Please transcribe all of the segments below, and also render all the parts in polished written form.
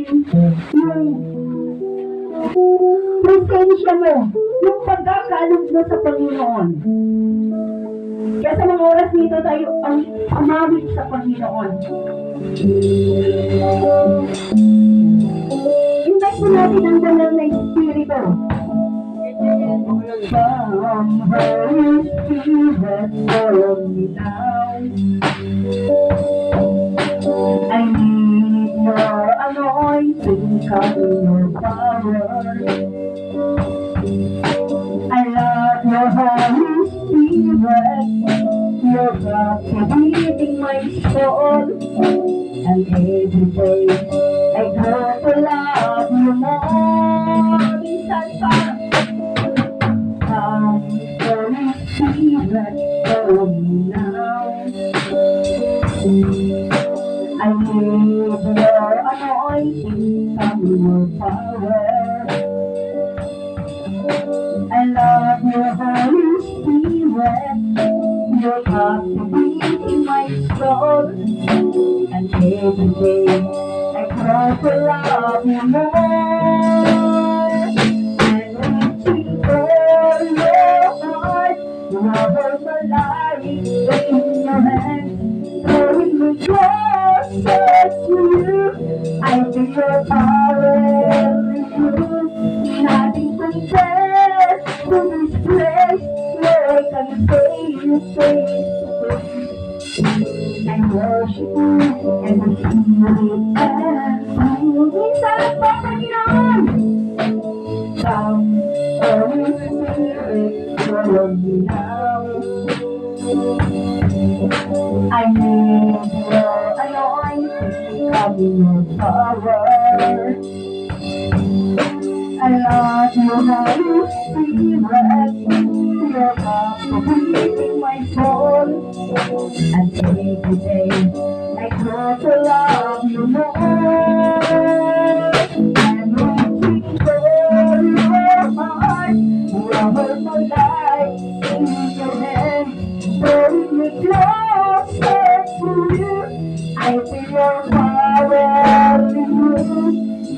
yung presensya mo, yung pagkakalog mo sa Panginoon. Kaya sa mga oras nito tayo ang umawit sa Panginoon. Hintay po natin ang banal na Espiritu. Come, Holy Spirit, follow me now. I need your anointing, come in your power. I love your Holy Spirit, you're captivating my soul. And every day I grow to love you more. Minsan pa, come, Holy Spirit, follow me now. I need your anointing, come in your power. I love your Holy Spirit, you're captivating my soul. And every day I grow to love you more. And reaching for your heart, you hold my life in your hands, drawing me closer to you. I feel your power in you, nothing compares to this place where I can face you face to face. I worship you and the Spirit and you. Minsan pa, Panginoon. Come, Holy Spirit, follow me now. I need your anointing, come in your power. I love your Holy Spirit, you're captivating my soul. And every day I grow to love you more. I'm reaching for your heart, you hold my life in your hand, drawing me closer to you. I feel your power in you,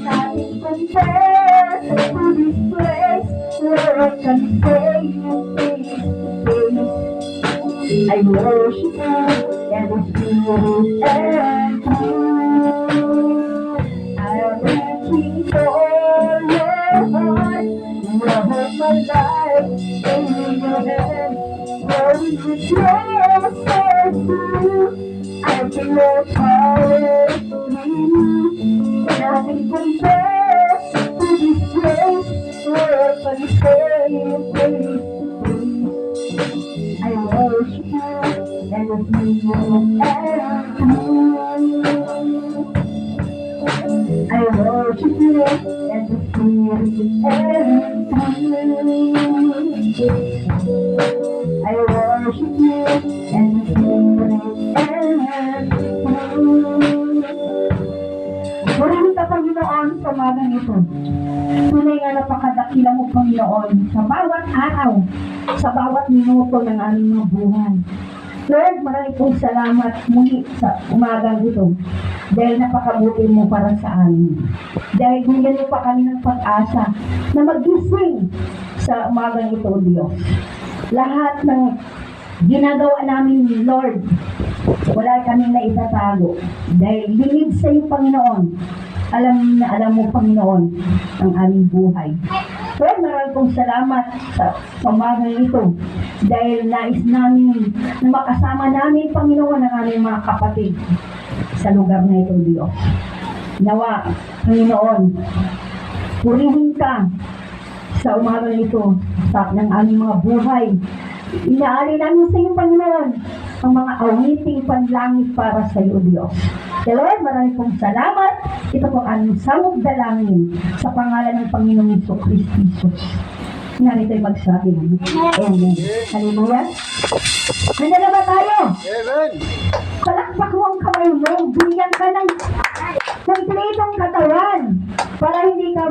nothing compares to this place where I can say you face to face. I worship you and the Spirit and you. I'm reaching for your heart, you hold my life in your hand, holding me closer to you. I feel your power in you, nothing compares to this place where I can say you face to face. I worship you and the Spirit and you. I worship you and the Spirit and you. I worship you and the Spirit and you. Purihin ka, Panginoon, sa umagang ito. Tunay nga napakadakila mo, Panginoon, sa bawat araw, sa bawat minuto ng aming mga buhay. Lord, maraming pong salamat muli sa umagang ito dahil napakabuti mo para sa amin. Dahil binigyan mo pa kami ng pag-asa na magising sa umagang ito, Diyos. Lahat ng ginagawa namin, Lord, wala kaming na itatago dahil lingid sa iyo, Panginoon. Alam na alam mo, Panginoon, ang aming buhay. Lord, maraming pong salamat sa umagang ito dahil nais namin na makasama namin, Panginoon, ang aming mga kapatid sa lugar na ito, Diyos. Nawa, Panginoon, purihin ka sa umagang ito sa ng aming mga buhay. Inaali namin sa iyo, Panginoon, ang mga awiting panlangit para sa iyo, Diyos. Kaya Lord, maraming pong salamat. Ito po ang samog dalangin sa pangalan ng Panginoong Jesucristo Jesus. Nga nito'y magsabi. Amen. Hallelujah. Handa na ba tayo? Amen. Palakpak mo ang kamay mo. Bigyan ka ng kumpletong katawan para hindi ka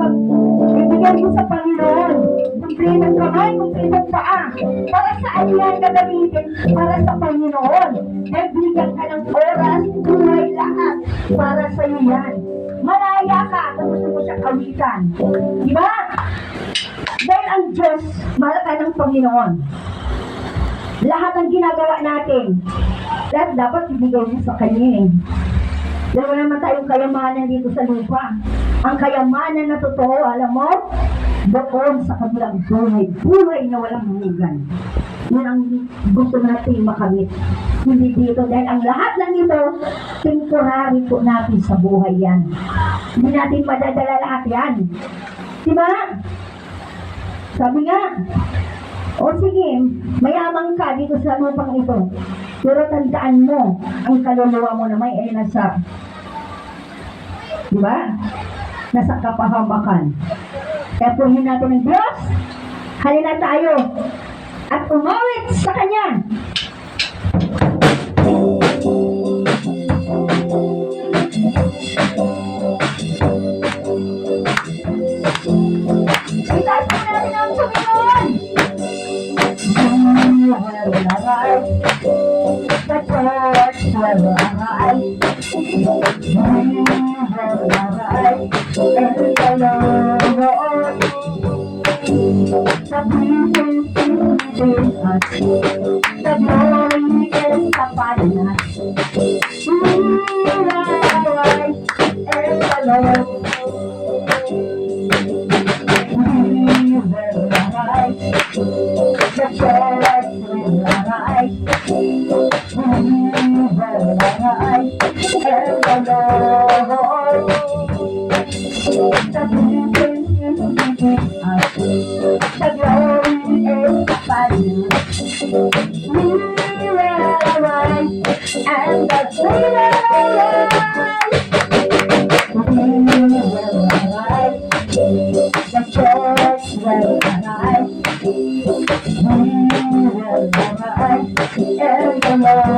bibigyan mo sa Panginoon. Kumpletong kamay, kumpletong paa. Para saan yan gagamitin? Para sa Panginoon. Dahil bigyan ka ng oras, buhay lahat. Para sa iyo yan. Malaya ka siyang awitan. Di ba? Dahil ang Diyos, mahal ka ng Panginoon. Lahat ng ginagawa natin, lahat dapat ibigay mo sa Kanya eh. Dahil wala naman tayong kayamanan dito sa lupa. Ang kayamanan na totoo, alam mo, doon sa kabilang buhay, buhay na walang hanggan. Yun ang gusto natin makamit. Hindi dito, dahil ang lahat ng ito, temporary po natin sa buhay yan. Hindi natin madadala lahat yan. Diba? Sabi nga, o sige, mayaman ka dito sa lupang ito. Pero tandaan mo, ang kaluluwa mo naman ay nasa, diba? Nasa kapahamakan. Kaya punin natin ng Diyos, halina tayo, at umawit sa Kanya. Itaas po natin ang Panginoon. The church will arise. The presence is within us. The glory is upon us. We will arise in the Lord. We will arise. The church will arise. We will arise in the Lord. The presence is within us. The glory is upon us. We will arise and the freedom arise. We will arise. The church will arise. We will arise in the Lord.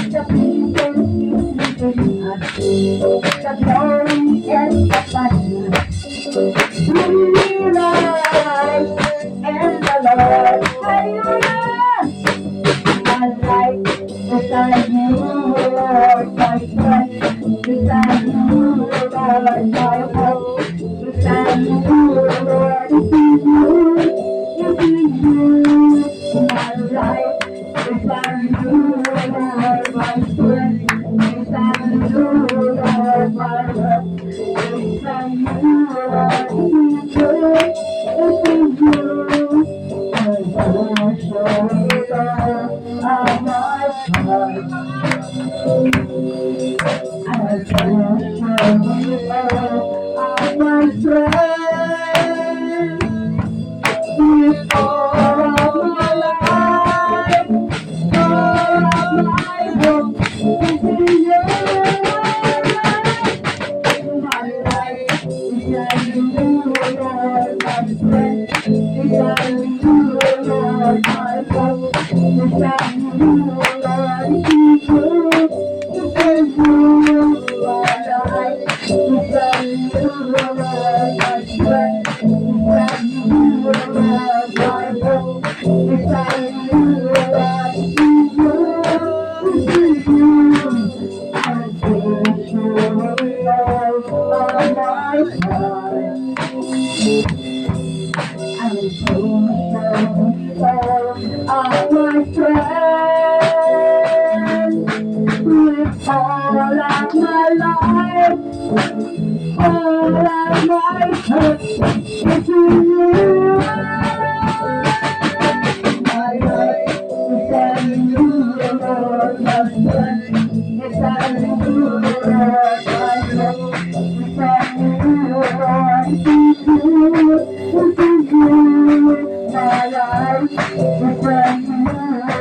The presence is within us. The glory is upon us. We will arise in the Lord. Hallelujah! My life beside you, Lord, my strength. Beside you, Lord, my hope. Beside you, Lord, it is you. It is you. My life beside you, Lord, my strength. Beside you, Lord, my hope. Beside you, Lord, it is you. It is you. I worship you, Lord, of my heart. I worship you, Lord, of my strength. With all of my life, all of my hope is in you. My life is in you, Lord, my strength is in you, Lord, my hope is in you, Lord, it is you, it is you. My life is in you, Lord, my strength is in you, Lord, my hope is in you, Lord, it is you, it is you. I praise you, Lord, of my heart. I will praise you, Lord, of my strength. With all of my life, all of my hope is in you. My life is in you, Lord, my strength is in you, Lord, my hope is in you, Lord, it is you, it is you. My life is in you,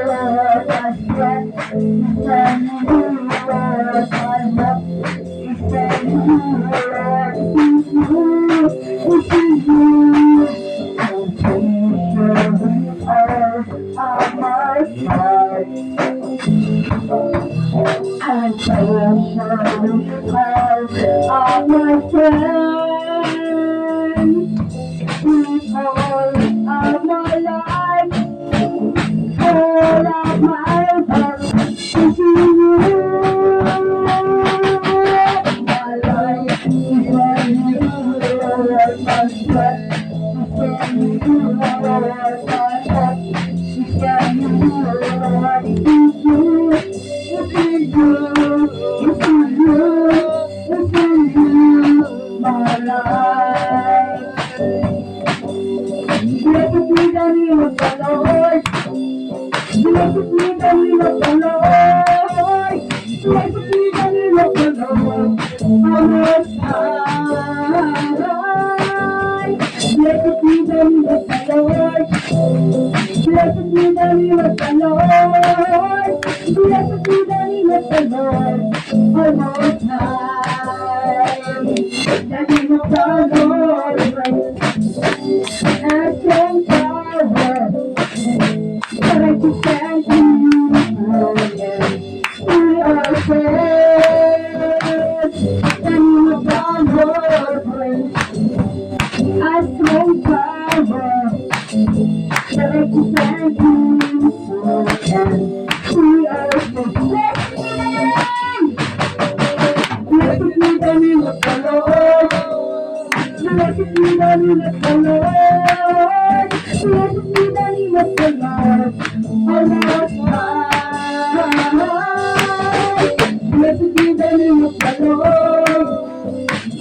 Lord, my strength is in you, Lord, my hope is in you, Lord, it is you, it is you. I praise you with all of my heart. I praise you with all of my strength. With all of my life, all of my heart is in you. My life life. Blessed be the name of the Lord. Blessed be the name of the Lord. Blessed be the name of the Lord. Our Most High. Blessed be the name of the Lord. Blessed be the name of the Lord. Blessed be the name of the Lord. Our Most High. The name of the Lord has strong power. Righteous and beautiful. We are saved. The name of the Lord has strong power. Righteous and beautiful. We are saved. Blessed be the name of the Lord. Blessed be the name of the Lord. Blessed be the name of the Lord. Our Most High. Blessed be the name of the Lord.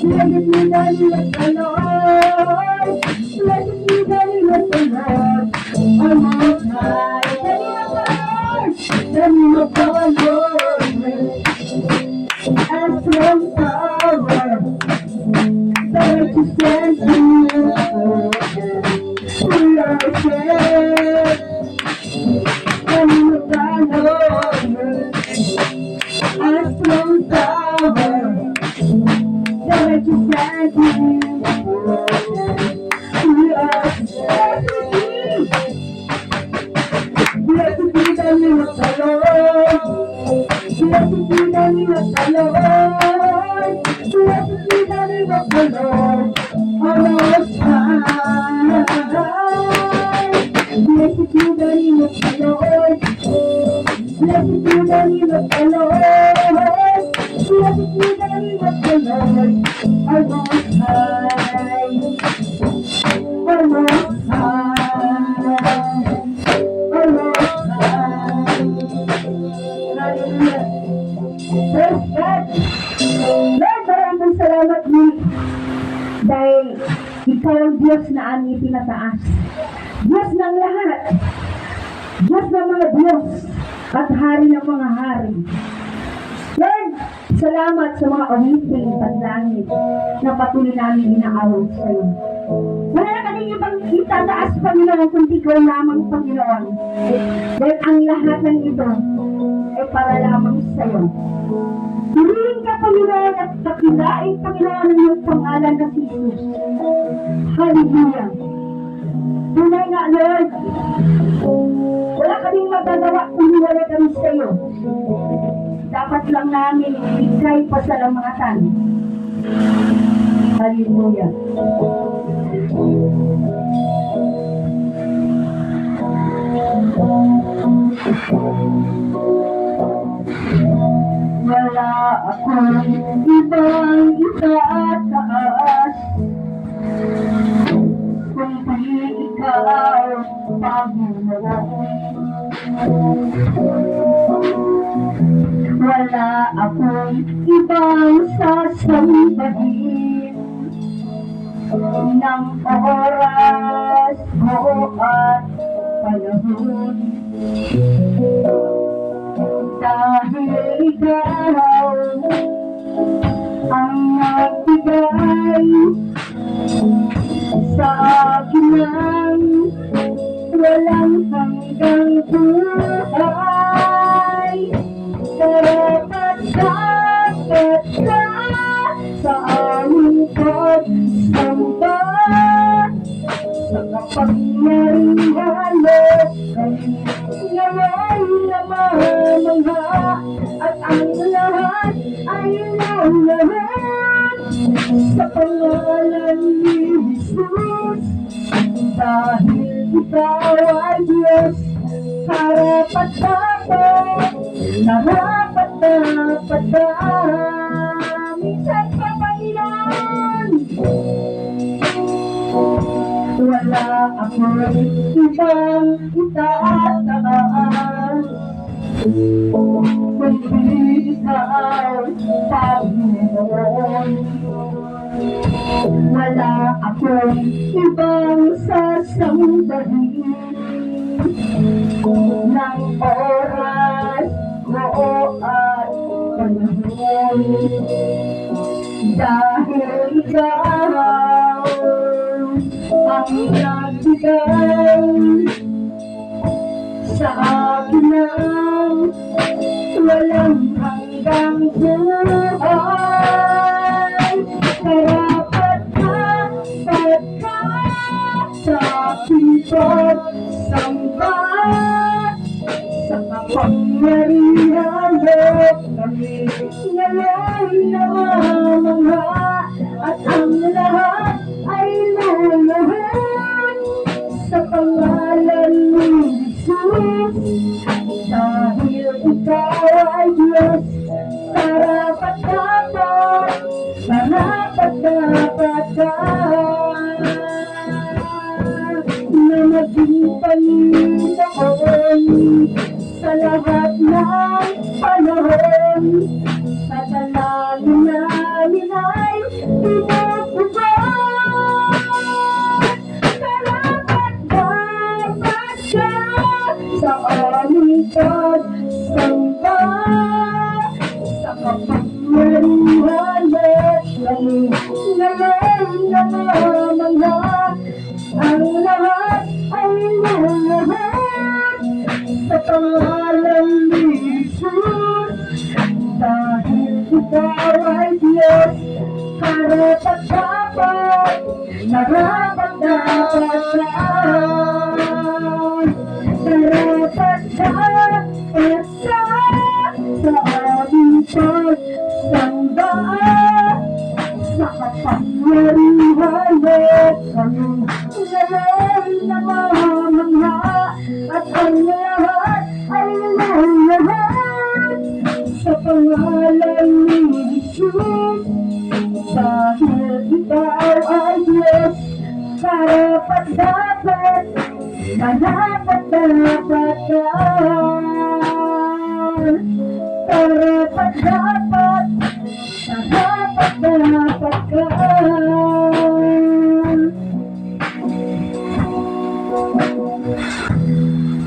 Blessed be the name of the Lord. Blessed be the name of the Lord. Our Most High. The name of the Lord. And strong power. The righteous and beautiful. We are saved. The name of the Lord has strong power. The righteous and beautiful. We are saved. Blessed be the name of the Lord. Blessed be the name of the Lord. Blessed be the name of the Lord. Our Most High. Blessed be the name of the Lord. Blessed be the name of the Lord. Blessed be the name of the Lord. Our Most High. Our Most High. Our Most High. Hallelujah. Praise God. Lord, maraming salamat ni dahil ikaw ang Diyos na aming pinataas. Diyos ng lahat. Diyos ng mga Diyos at Hari ng mga Hari. Lord, salamat sa mga awiting panlangit na patuloy namin inaaway sa iyo. Wala na kaming ibang itataas, Panginoon, kundi ikaw lamang, Panginoon. Dahil ang lahat ng ito ay para lamang sa iyo. Purihin ka, Panginoon, at pakilain, Panginoon, ang iyong pangalan na si Jesus. Hallelujah. Tunay nga, Lord, wala kaming magagawa kung wala kami sa iyo. Dapat lang namin ikay pasalamatan. Hallelujah. Wala akong ibang itataas kundi ikaw, Panginoon. Wala akong ibang sasambahin ng oras mo at panahon. Dahil ikaw ang nagbigay sa akin ng walang hanggang buhay. Karapat-dapat ka sa aming pagsamba sa kapangyarihan mo. Ngayon namamangha at ang lahat ay iyong lahat sa pangalan ni Jesus. Dahil ikaw ay Diyos, karapat-dapat ka. Minsan pa, Panginoon, wala akong ibang itataas Kundi ikaw, Panginoon. Wala akong ibang sasambahin ng oras ko at panahon. Dahil ikaw ang nagbigay sa akin ng walang hanggang buhay. Karapat ka, pagka sa aking pagsamba, sa kapangyarihan mo kami ngayon namamangha, at ang lahat ay luluhod sa pangalan ni Jesus. Dahil ikaw ay Diyos, karapat-dapat, karapat-dapat ka na maging Panginoon sa lahat ng panahon. Sa dalangin namin ay pinagbubuhat. Karapat-dapat ka sa aming pagsamba, sa kapangyarihan mo kami ngayon namamangha. Ang lahat ay luluhod sa pangalan ni Jesus. Dahil ikaw ay Diyos, karapat-dapat, karapat-dapat ka. Karapat-dapat ka sa aming pagsamba, sa kapangyarihan mo kami ngayon namamangha. At ang lahat ay luluhod sa pangalan ni Jesus. Dahil ikaw ay Diyos, karapat-dapat, karapat-dapat ka. Karapat-dapat, karapat-dapat ka.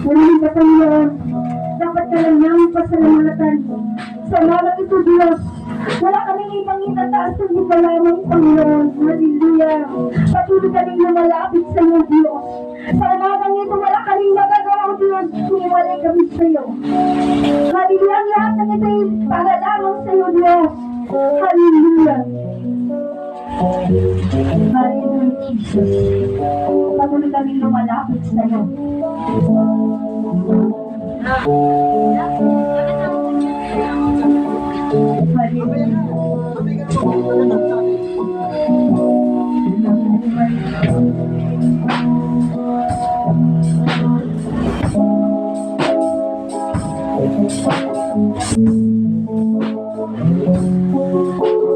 Ngunit na Panginoon, dapat ka lang niyang pasalamatan. Sa umagang ito, Diyos, wala kaming ibang itataas kundi ka lamang, Panginoon. Hallelujah. Patuloy kaming lumalapit sa iyo, Diyos. Sa umagang ito, wala kaming magagawa, Diyos, kung iwalay kami sa iyo. Hallelujah. Ang lahat ng ito ay para lamang sa iyo, Diyos. Hallelujah. Hallelujah, Jesus. Patuloy kaming lumalapit sa iyo.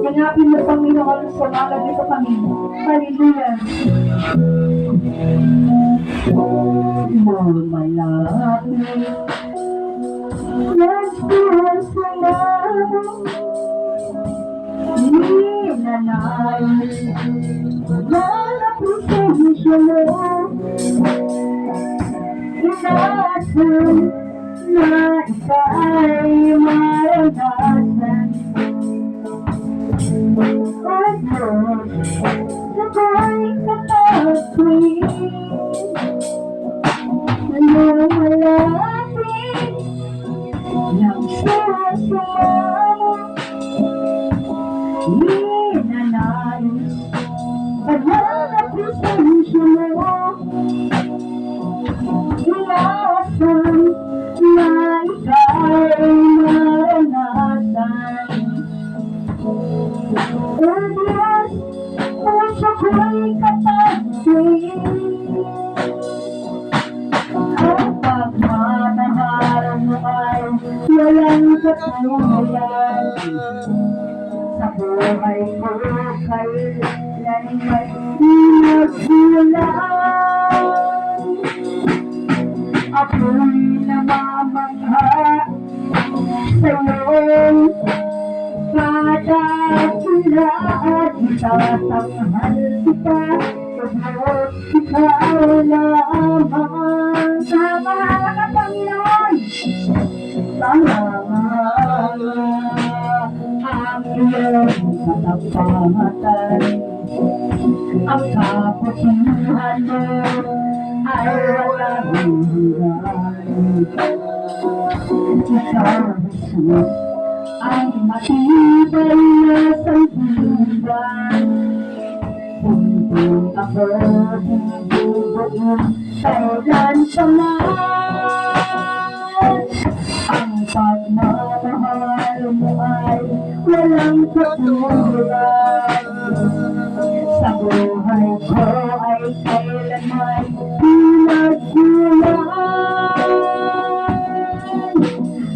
Ganapin mo, Panginoon, sa mga dito kami. Hallelujah. Lumalapit nagsiwas na ninanay na presensya mo. Inaasal na ika'y maranasan. O Diyos, sabay katatuin lumalapit ng sasama. Ninanayos na presensya mo. Inaasal na ika'y maranasan. O Diyos, puso ko'y katatuin ang pagmamahal mo ay walang katuluyan. Sa buhay ko kailan may pinagkulang. Ako'y namamangha sa'yong kadakilaan, itatanghal kita, Diyos, ikaw lamang. Samahan ka, Panginoon! Samahan ang iyong katapatan, ang kaputihan mo ay walang hanggan. Ikaw, Jesus, ang matibay na sandigan. Hindi ako bubuin kailan pa man. Ang pagmamahal mo ay walang katulad. Sa buhay ko ay kailanman pinagkulang.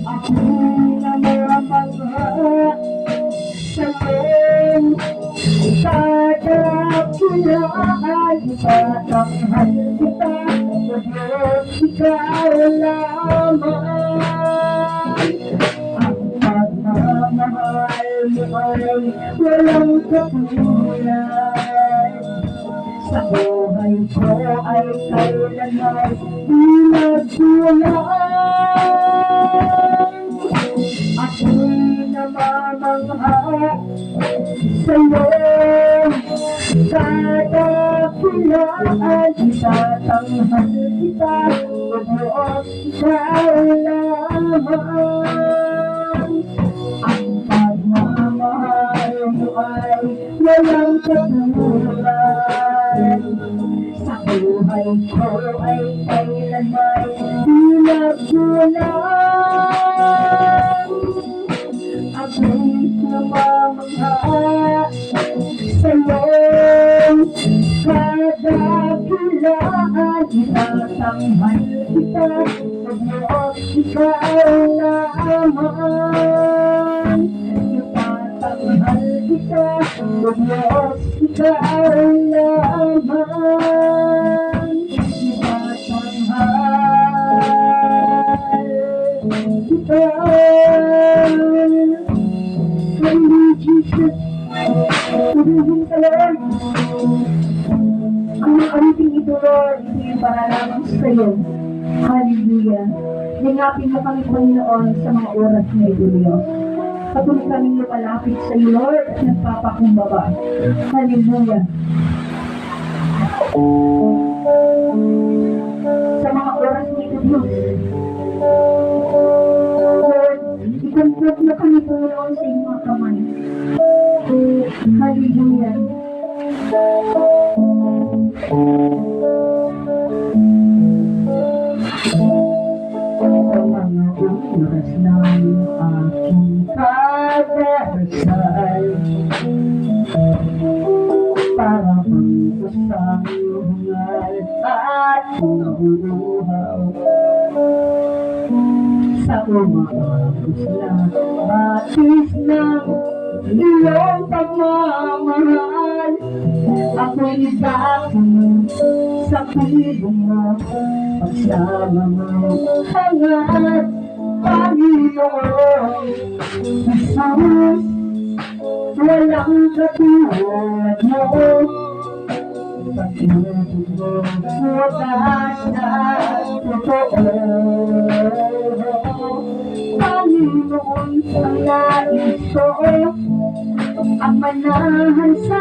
Ako'y namamangha sa'yo, kadakilaan, itatanghal kita, O Diyos, ikaw lamang. Ang pagmamahal mo ay walang katulad. Sa buhay ko ay kailanman pinagkulang. Ako'y namamangha sa'yo, kadakilaan, itatanghal kita, O Diyos, ikaw lamang. Ang pagmamahal mo ay walang katulad. Sa buhay ko ay kailanman pinagkulang. Ako'y namamangha sa'yo, kadakilaan, itatanghal kita, O Diyos, ikaw lamang. Itatanghal kita, O Diyos, ikaw lamang. Itatanghal kita. Hallelujah, Jesus. Purihin ka, Lord. Ang nakariting ito, Lord, ito yung para lamang sa iyo. Hallelujah. Lingapin mo kami, Panginoon, sa mga oras na ito, Diyos. Patuloy kaming lumalapit sa iyo, Lord, at nagpapakumbaba. Hallelujah. Sa mga oras na ito, Diyos, Lord, ikontrol na kami, Panginoon, sa iyong mga kamay. Hallelujah. Sa mga oras ng aking kadarasal, para bang usang hungal at nabubuhaw, sa umaagos na batis ng iyong pagmamahal, ako'y bakit sa piling mo, pagsama mo hangat, Panginoon Jesus, walang katulad mo. Pag-ibig mo, wagas na totoo. Panginoon, ang nais ko, ang manahan sa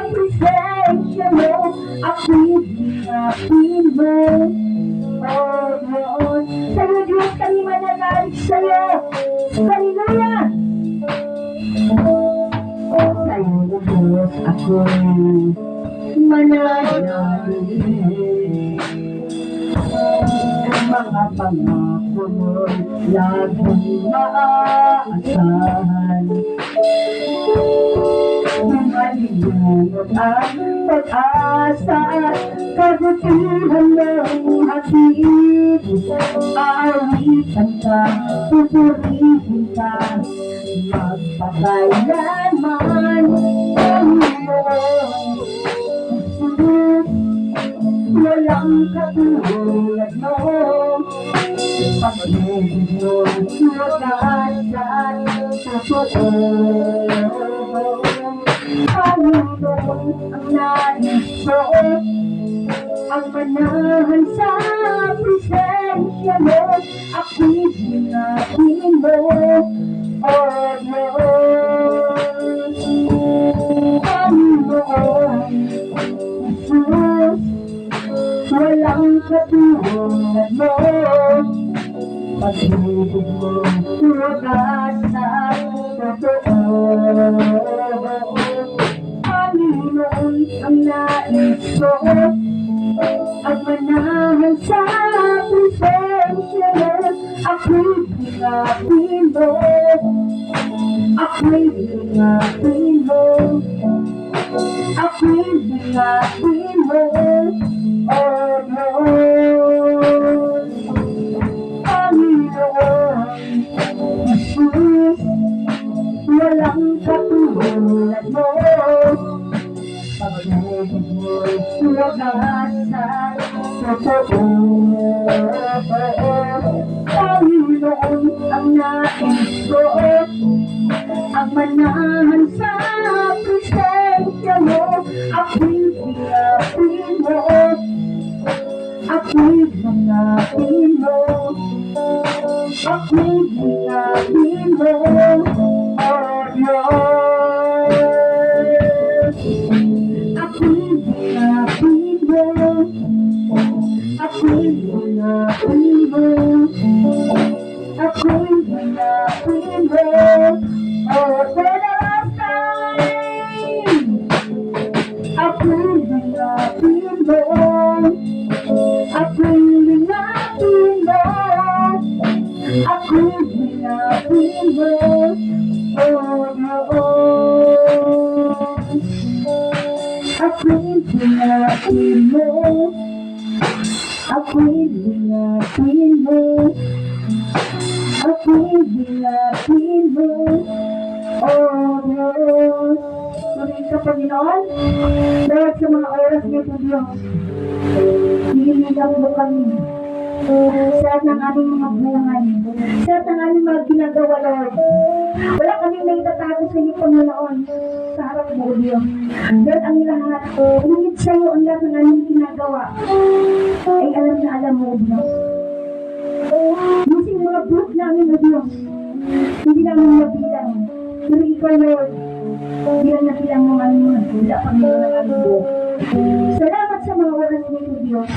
presensya mo, ako'y hinapin mo. Oh Lord, sa'yo Diyos kami mananalig sa'yo. Hallelujah! Sa'yo Diyos ako'y mananalig. Ang mga pangako mo'y laging maaasahan. Malilunod ang pag-asa, kabutihan ng hatid. Aawitan ka, pupurihin ka, magpakailanman. Panginoon, walang katulad mo. Pag-ibig mo, wagas Panginoon ang nais ko, ang manahan sa presensya mo, ako'y hinapin mo, O Diyos. Panginoon, Jesus, walang katulad mo, pag-ibig mo, wagas sa totoo. Panginoon, ang nais ko, ang manahan sa presensya mo, ako'y hinapin mo, ako'y hinapin mo, ako'y hinapin mo, O Diyos. Panginoon, Jesus, walang katulad mo, pag-ibig mo'y wagas sa totoo. Panginoon, ang nais ko, ang manahan sa presensya mo, ako'y hinapin mo, ako'y hinapin mo, ako'y hinapin mo, O Diyos. Ako'y hinapin mo, ako'y hinapin mo, ako'y hinapin mo, for the last time. Ako'y hinapin mo, ako'y hinapin mo, ako'y hinapin mo, O Diyos. Ako'y hinapin mo, ako'y hinapin mo, ako'y hinapin mo, O Diyos. Tuloy ka, Panginoon, dahil sa mga oras nito, Diyos, hinihilang mo kami sa lahat ng aming mga buhay, sa lahat ng aming mga ginagawa, Lord. Wala kaming may tatago sa iyo, Panginoon, sa harap mo, Diyos. Dahil ang lahat, ulit sa iyo ang lahat ng aming ginagawa, ay alam na alam mo, Diyos. Minsan mga buhok namin, O Diyos, hindi namin mabilang. Pero ikaw, Lord, bilang na bilang mo aming mga dula, Panginoon ng aming buhok. Salamat sa mga oras nito, Diyos.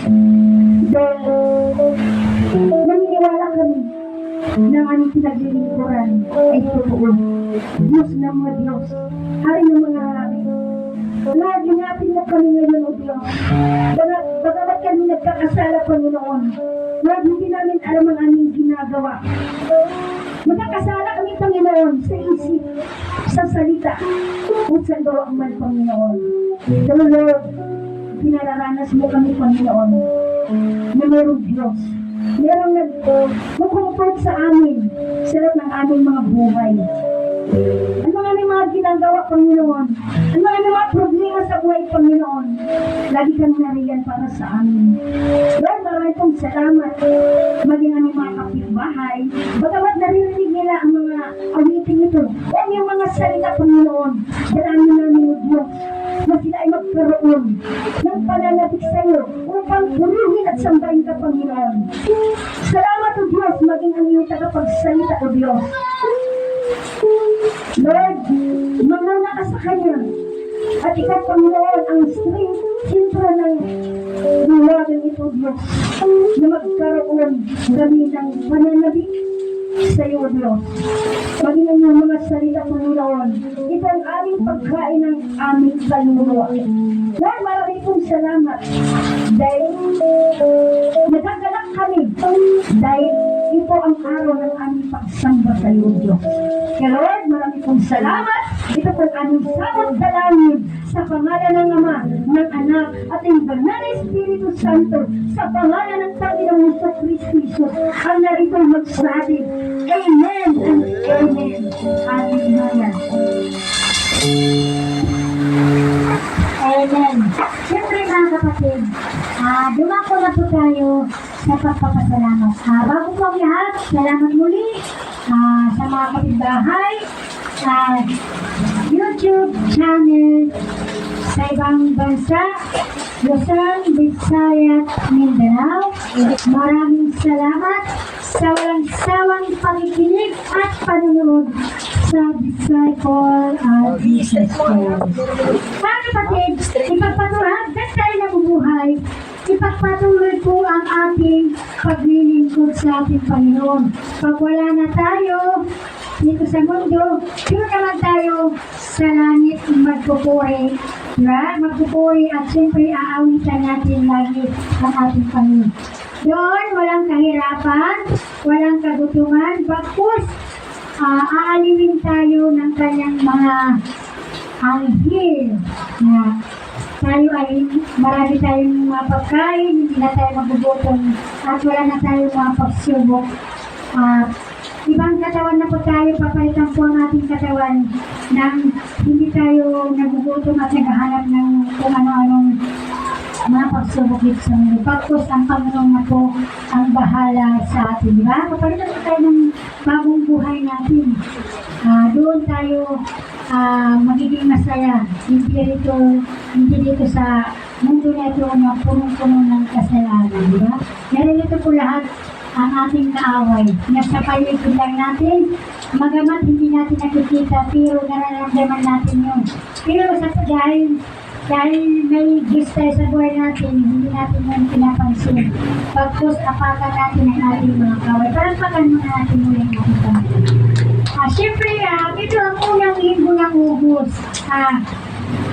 Dahil naniniwala kami na ang aming pinaglilingkuran ay totoo. Diyos ng mga Diyos, Hari ng mga hari. Lord, hinapin mo kami ngayon, O Diyos. Bagamat kami nagkakasala, Panginoon, Lord, hindi namin alam ang aming ginagawa. Magkakasala kami, Panginoon, sa isip, sa salita, kung saan gawa man, Panginoon. Pero Lord, pinararanas mo kami, Panginoon, na mayroong Diyos. Mayroong nag-comfort sa amin, sa lahat ng aming mga buhay. Ang mga aming mga ginagawa, Panginoon, ang mga aming mga problema sa buhay, Panginoon, lagi kang nariyan para sa amin. Lord, maraming pong salamat, maging aming mga kapitbahay, bagamat naririnig nila ang mga awiting ito, o ang yung mga salita, Panginoon, dalangin namin, O Diyos, na sila ay magkaroon ng pananabik sa iyo upang purihin at sambahin ka, Panginoon. Salamat, O Diyos, maging ang iyong tagapagsalita, O Diyos. Lord, mamana ka sa Kanya. At ikaw, Panginoon, ang strength, sentro ng buwagan ito, Diyos, na magkaroon kami ng pananabik sa iyo, Diyos. Maging ang iyong mga salita, Panginoon. Ito ang aming pagkain ng aming kaluluwa. Lord, maraming pong salamat dahil nagagalak kami dahil ito ang araw ng aming pagsamba sa iyo, Diyos. Kaya Lord, maraming pong salamat. Ito po ang aming samot dalangin sa pangalan ng Ama, ng Anak, at ng Banal na Espiritu Santo, sa pangalan ng Panginoong Jesucristo, ang narito magsabi, Amen and Amen. Hallelujah. Amen. Siyempre mga kapatid, dumako na po tayo sa pagpapasalamat. Bago po ang lahat, salamat muli sa mga kapitbahay, YouTube channel sa ibang bansa, Luzon, Visayas, Mindanao. Maraming salamat sa walang sawang pakikinig at panunood sa Disciple at Jesus Christ. Mga kapatid, ipagpatuloy tayo nabubuhay. Ipagpatuloy po ang ating paglilingkod sa ating Panginoon. Pag wala na tayo dito sa mundo, doon naman tayo sa langit magpupuri. Diba? Magpupuri at siyempre aawitan natin lagi ang ating Panginoon. Doon, walang kahirapan, walang kagutuman, bakos aalimin tayo ng kanyang mga anghel na tayo ay marami tayong mga pagkain, hindi na tayo magugutom at wala na tayong mga pagsubok. Ibang katawan na po tayo, papalitan po ang ating katawan nang hindi tayo nagugutom at naghahanap ng kung ano-anong mga pagsubok dito sa mundo. Pagkos ang Panginoon na po ang bahala sa atin, di ba? Papalitan po tayo ng bagong buhay natin. Doon tayo magiging masaya. Hindi dito sa mundo na ito na punong-puno ng kasalanan, di ba? Narito po lahat ang ating kaaway. Nasa paligid lang natin, magamat hindi natin nakikita, pero nararamdaman natin yun. Pero dahil may Diyos tayo sa buhay natin, hindi natin yun pinapansin. Pagkos apakan natin ang ating mga kaaway. Parampakan muna natin muli ang ating Panginoon. Siyempre, ito ang unang linggo ng Ugos.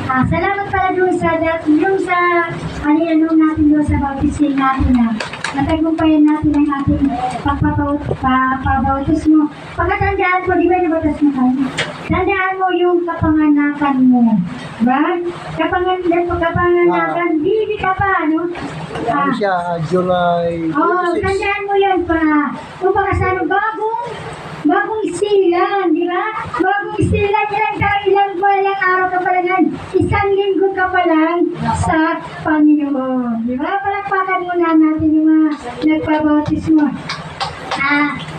Salamat pala doon sa ano natin doon sa bautism natin natagumpayan natin ang ating pagpapabautismo. Pagkatandaan ko, di ba nabatas mo tayo? Tandaan mo yung kapanganakan mo. Diba? Kapanganakan, hindi ka pa, no? Ano siya, July 26. Tandaan mo yun pa. Kung baka sa bagong silang, di ba? Bagong silang, ilang araw ka pa lang, isang linggo ka pa lang sa Panginoon. Di ba? Palakpakan muna natin yung mga nagpabautismo.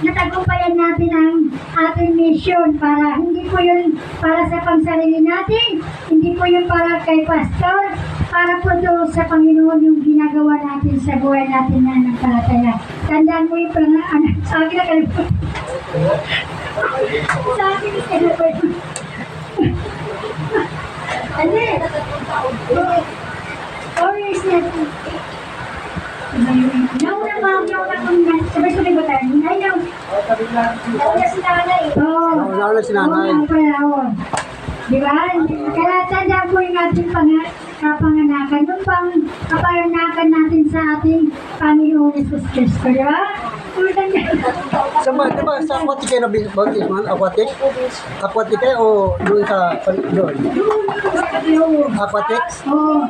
Natagumpayan natin ang ating mission para hindi po yun para sa pangsarili natin, hindi po yun para kay pastor, para po doon sa Panginoon yung ginagawa natin sa buhay natin na nagpalataya. Tandaan mo yung sa akin na kalipot. Sa akin na kalipot. Ano eh? Orange na. Nauna kami sabay-sabay ba tayo? Ay, nauna si nanay. Nauna si nanay. Di ba? Kaya tandaan po yung ating kapanganakan. Yung kapanganakan natin sa ating Panginoon Jesus Cristo. Di ba? Diba, sa aquatic kayo na bautismo? Aquatic? Aquatic kayo o doon sa doon? Aquatic? Oo.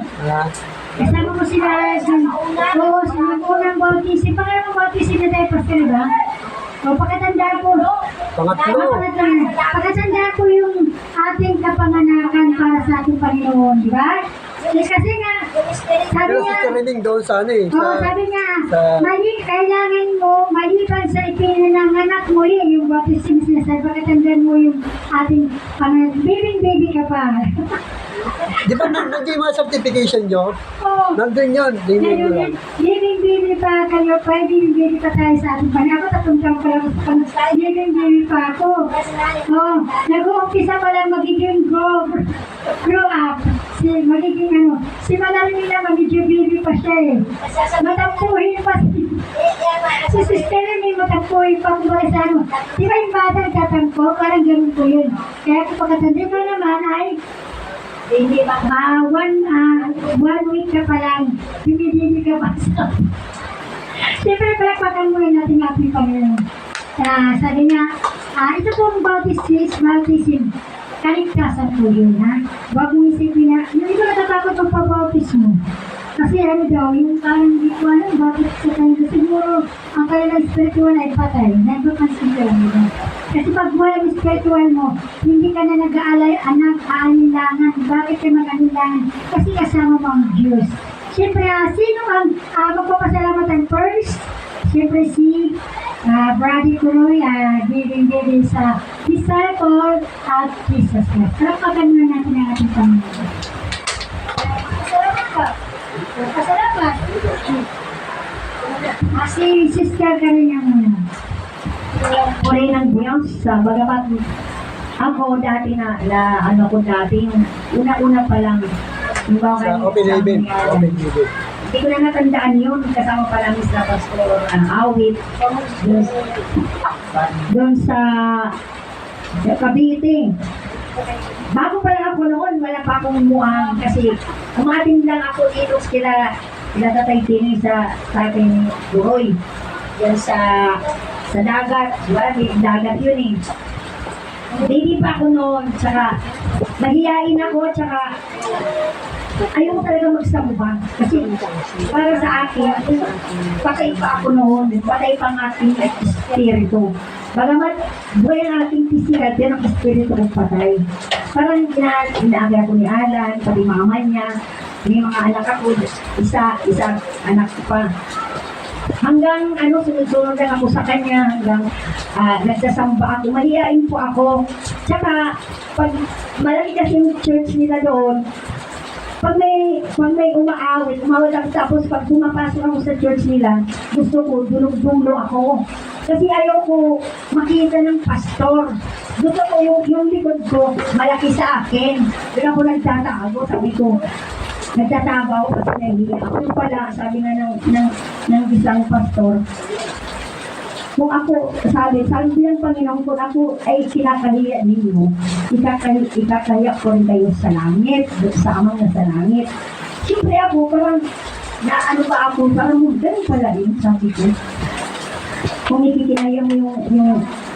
Kasama mo sila sa unang bautism. Pangalawang bautism na tayo, Pastor, diba? Pagkatandaan ko, pagkatandaan ko yung ating kapanganakan para sa ating Panginoon, di ba? Kasi nga, sabi niya, sabi niya, kailangan mo, maliban sa ipinanganak mo yung bautism sinasabi, pagkatandaan mo yung ating Panginoon, baby ka pa. Di ba nandiyan yung mga certification nyo? Oo. Nandun yun. Living pa kayo, living pa tayo sa ating Panginoon. Ako, 3 taon pa lang sa living pa ako. Nag-uumpisa pa lang magiging grow up. Si Malalim nila magiging baby pa siya eh. Matampuhin pa si sister may matampuhin pa kung bakit sa ano. Di ba yung bata nagtatampo? Parang ganun po yun. Kaya kung pagkatanda mo naman ay one week ka pa lang, bumibili ka pa sa... Siyempre, palakpakan muna natin ating Panginoon. Sabi niya, ito pong bautism, kaligtasan po yun, ha? Huwag mong isipin na, yung iba natatakot ang pag-bautismo. Kasi ano daw, yung parang hindi ko alam, bakit sa kanila siguro, ang kanilang spiritual ay patay. Nagpapansin ka lang nila. Kasi pag walang spiritual mo, hindi ka na nag-aalilangan. Bakit ka mag-aalilangan? Kasi kasama mo ang Diyos. Siyempre, sino ang magpapasalamatan first? Siyempre si Brady Kunoy, giving sa disciple at Jesus Christ. Salamat natin ang ating Panginoon. Pasalamat ka. Pasalamat. Si Sister Karina muna. Puri ng Diyos, bagamat ako dati ano ko dati, yung una-una pa lang, yung Sa Open Haven. Open Haven. hindi ko na natandaan yun, kasama pa lang sa Pastor Awit, doon sa Cavite. Bago pa lang ako noon, wala pa akong muang kasi umating lang ako dito kila Tatay Tini sa ating Buroy. Yan sa dagat, wala, may dagat yun eh. Baby pa ako noon, tsaka mahihain ako, tsaka ayaw ko talaga magsamba. Kasi para sa akin, patay pa ako noon, patay pa ang ating espiritu. Bagamat buhay ang ating pisikal, pero ang espiritu ko patay. Parang inaagay ako ni Alan, pati mama niya, may mga anak ako, isang anak ko pa. Hanggang sunod-sunod lang ako sa kanya, hanggang nagsasamba ako, mahihain po ako. Tsaka, pag malaki kasi yung church nila doon, pag may umawit ako, tapos pag pumapasok ako sa church nila, gusto ko, dulog-dulo ako. Kasi ayaw ko makita ng pastor. Gusto ko yung likod ko, malaki sa akin. Doon ako nagtatago, sabi ko, nagtatago kasi nahihiya. Ako pala, sabi nga ng isang pastor, kung ako, sabi ng Panginoon, kung ako ay kinakahiya ninyo, ikakahiya ko rin kayo sa langit, sa amang na sa langit. Siyempre ako, parang, parang ganun pala rin, sabi ko. Kung ikikinaya mo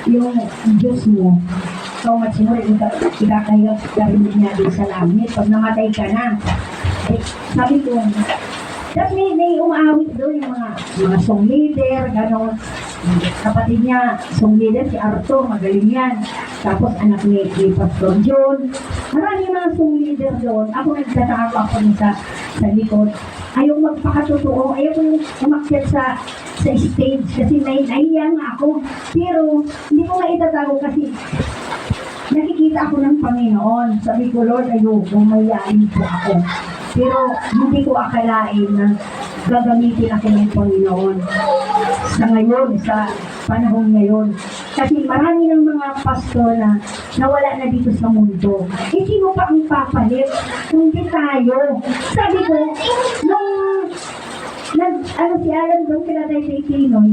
yung Diyos mo, so much more, ikakahiya ka rin niya din sa langit. Pag namatay ka na, sabi ko, tapos may umawit doon yung mga song leader, gano'n. Kapatid niya, song leader, si Arthur, magaling yan. Tapos anak ni Pastor John. Maraming mga song leader doon. Ako nagtataka ako sa likod. Ayaw magpakatotoo, ayaw ko umakyat sa stage kasi nahiya nga ako. Pero hindi ko maitatago kasi nakikita ako ng Panginoon. Sabi ko, Lord, ayoko, mayayain po ako. Pero hindi ko akalain na gagamitin ako ng Panginoon sa ngayon, sa panahon ngayon. Kasi marami ng mga pastor na nawala na dito sa mundo. Eh, sino pa ang papalit? Kundi tayo. Sabi ko, si Alan doon, kinatay sa Itinoy,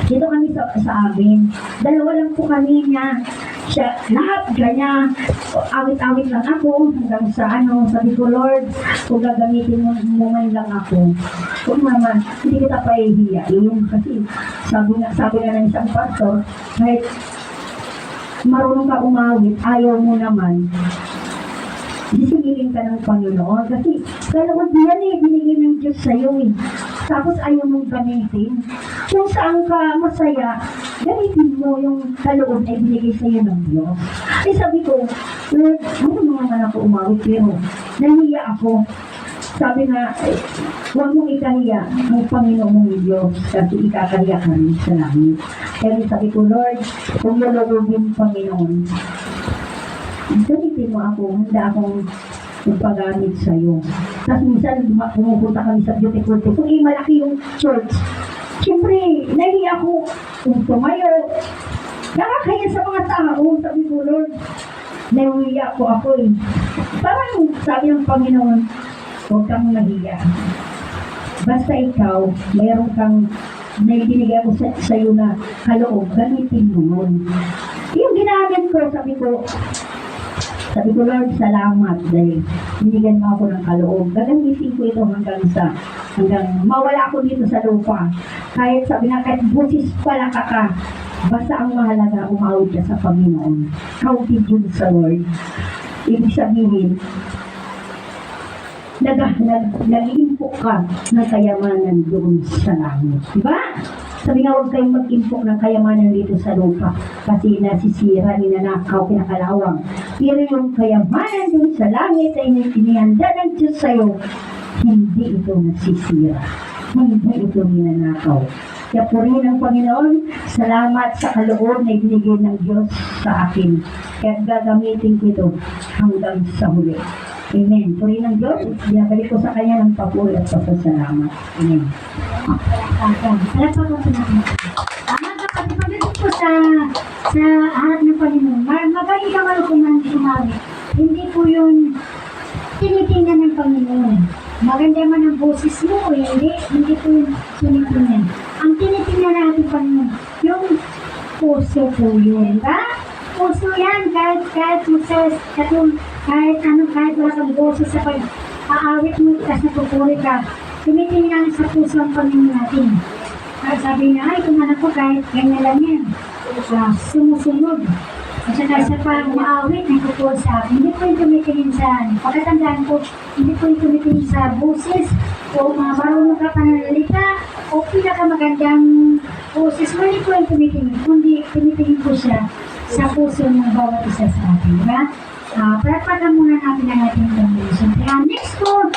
dito kami sa amin. Dalawa lang po kami niya. Siya, lahat ganyan. Awit-awit lang ako hanggang sa sabi ko, Lord, kung gagamitin mo man lang ako. Kung naman, hindi kita pahihiyain. Kasi sabi nga ng isang pastor, kahit marunong ka umawit, ayaw mo naman, sisingilin ka ng Panginoon. Kasi kalawag yan binigay ng Diyos sa'yo eh. Tapos ayaw mong gamitin. Kung saan ka masaya, gamitin mo yung kaloob na ibinigay sa'yo ng Diyos. Eh sabi ko, Lord, ano naman ako umawit, pero nahiya ako. Sabi nga, huwag mong ikahiya ang Panginoong Diyos kasi ikakahiya ka rin sa langit. Pero sabi ko, Lord, kung nalulubin Panginoon, gamitin mo ako, handa akong magpagamit sa'yo. Tapos minsan, pumupunta kami sa beauty court. Kung malaki yung church, siyempre, nahiya ako kung tumayo. Nakakaya sa mga tao, sabi ko, Lord, nahiya ko ako eh. Parang sabi ng Panginoon, huwag kang nahiya. Basta ikaw, mayroon kang naibinigay ako sa'yo na kaloob, gamitin mo nun. Yung ginamit ko, sabi ko, Lord, salamat dahil binigyan mo ako ng kaloob. Gagamitin ko ito hanggang mawala ako dito sa lupa. Kahit sabi nga, kahit busis pala ka, basta ang mahalaga, umawit ka sa Panginoon. Counted yun sa Lord. Ibig sabihin, nag-impok ka ng kayamanan doon sa langit. Diba? Sabi nga, huwag kayong mag-impok ng kayamanan dito sa lupa kasi nasisira, ninanakaw, pinakalawang. Pero yung kayamanan doon sa langit ay inihanda ng Diyos sa'yo, hindi ito nasisira. Hindi ito ninanakaw. Kaya purihin ng Panginoon, salamat sa kaloob na ibinigay ng Diyos sa akin. Kaya gagamitin ko ito hanggang sa huli. Amen. Purihin ng Diyos, binabalik ko sa Kanya ng papuri at pasasalamat. Amen. Salamat po sa natin. Mga kapatid, pagdating po sa harap ng Panginoon, magaling ka man kung sumawit. Hindi po yun tinitingnan ng Panginoon. Maganda man ang boses mo o hindi po yung tinitingnan. Ang tinitingnan natin Panginoon, yung puso po yun, ba? Puso yan, kahit wala kang boses sa pag-aawit mo, kasi napupuri ka, tinitingnan sa puso ang Panginoon natin. At sabi niya, ay, kung anak ko kahit ganyan lang yan, sumusunod. At saka sa pag-aawit, nagpupuri sa akin. Hindi po yung tumitingin sa, pagkatandaan ko, hindi po yung tumitingin sa boses, o mga marunong ka pananalita, o pinakamagandang boses mo, hindi po yung tumitingin, kundi tumitingin po siya sa puso ng bawat isa sa atin, diba? Pagpagan muna natin ang ating donation. Kaya next po,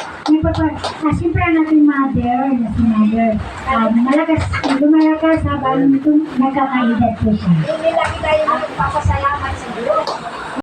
siyempre ang ating mother, na si mother, lumalakas habang nagkakaedad po siya. Hindi lagi tayo magpapasalamat sa Diyos.